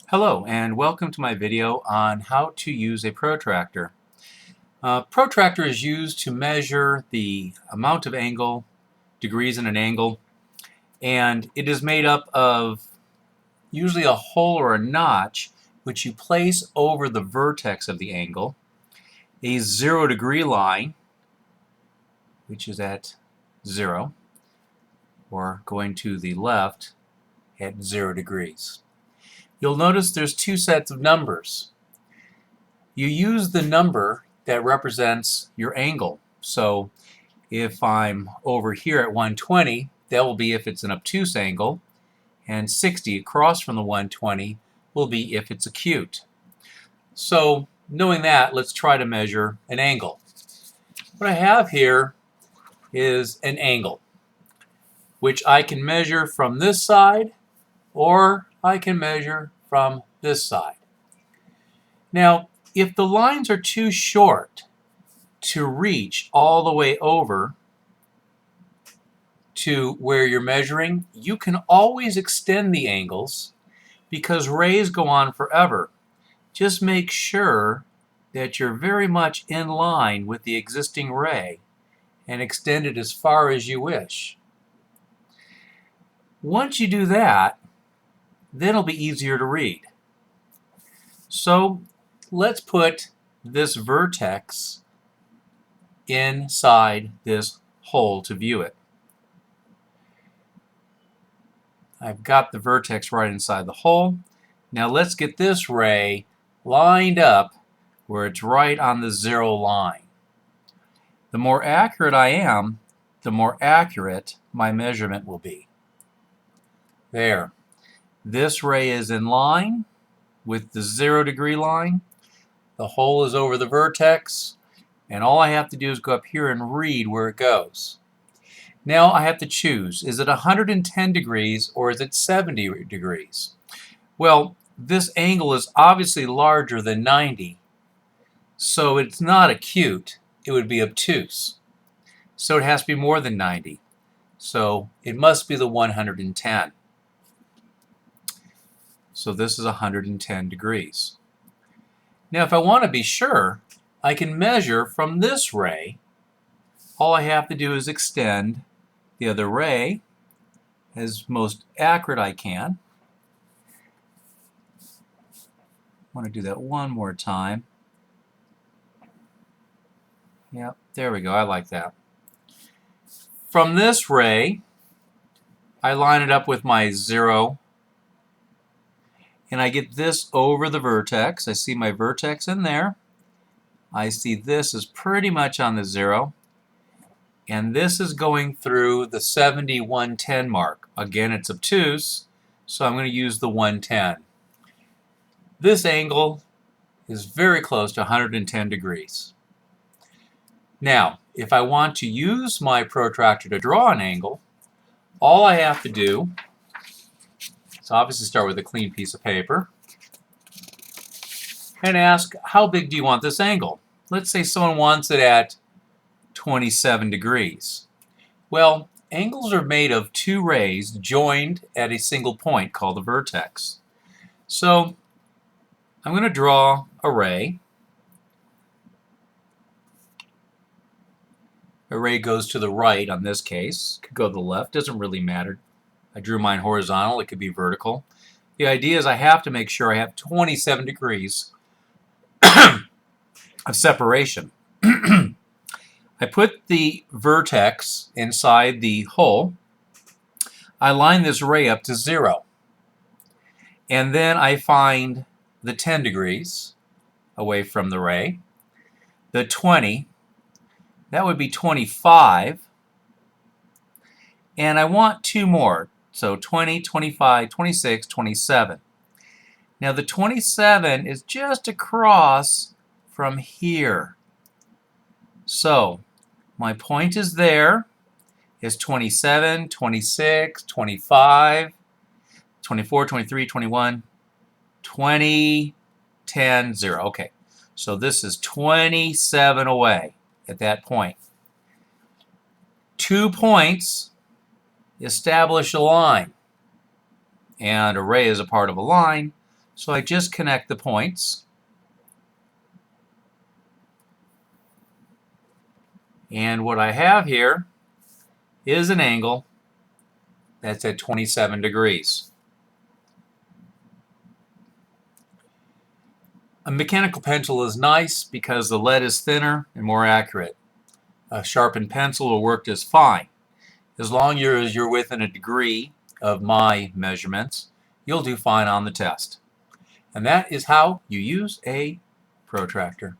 Hello and welcome to my video on how to use a protractor. Protractor is used to measure the amount of angle, degrees in an angle, and it is made up of usually a hole or a notch which you place over the vertex of the angle, a 0-degree line which is at 0, or going to the left at 0 degrees. You'll notice there's two sets of numbers. You use the number that represents your angle. So if I'm over here at 120, that will be if it's an obtuse angle, and 60 across from the 120 will be if it's acute. So knowing that, let's try to measure an angle. What I have here is an angle, which I can measure from this side, or I can measure from this side. Now, if the lines are too short to reach all the way over to where you're measuring, you can always extend the angles because rays go on forever. Just make sure that you're very much in line with the existing ray and extend it as far as you wish. Once you do that, then it'll be easier to read. So let's put this vertex inside this hole to view it. I've got the vertex right inside the hole. Now let's get this ray lined up where it's right on the 0 line. The more accurate I am, the more accurate my measurement will be. There. This ray is in line with the 0-degree line. The hole is over the vertex, and all I have to do is go up here and read where it goes. Now I have to choose, is it 110 degrees or is it 70 degrees? Well, this angle is obviously larger than 90, so it's not acute, it would be obtuse. So it has to be more than 90, so it must be the 110. So this is 110 degrees. Now if I want to be sure, I can measure from this ray. All I have to do is extend the other ray as most accurate I can. I want to do that one more time. Yep, there we go. I like that. From this ray, I line it up with my 0, and I get this over the vertex. I see my vertex in there. I see this is pretty much on the 0. And this is going through the 70-110 mark. Again, it's obtuse, so I'm going to use the 110. This angle is very close to 110 degrees. Now, if I want to use my protractor to draw an angle, all I have to do is obviously start with a clean piece of paper and ask, how big do you want this angle? Let's say someone wants it at 27 degrees. Well, angles are made of two rays joined at a single point called the vertex. So I'm going to draw a ray. A ray goes to the right on this case. Could go to the left, doesn't really matter. I drew mine horizontal, it could be vertical. The idea is I have to make sure I have 27 degrees of separation. I put the vertex inside the hole. I line this ray up to 0. And then I find the 10 degrees away from the ray. The 20, that would be 25. And I want two more. So 20, 25, 26, 27. Now the 27 is just across from here. So my point is there, is 27, 26, 25, 24, 23, 21, 20, 10, 0. Okay, so this is 27 away at that point. 2 points establish a line, and a ray is a part of a line, So I just connect the points. And what I have here is an angle that's at 27 degrees. A mechanical pencil is nice because the lead is thinner and more accurate. A sharpened pencil will work just fine. As long as you're within a degree of my measurements, you'll do fine on the test. And that is how you use a protractor.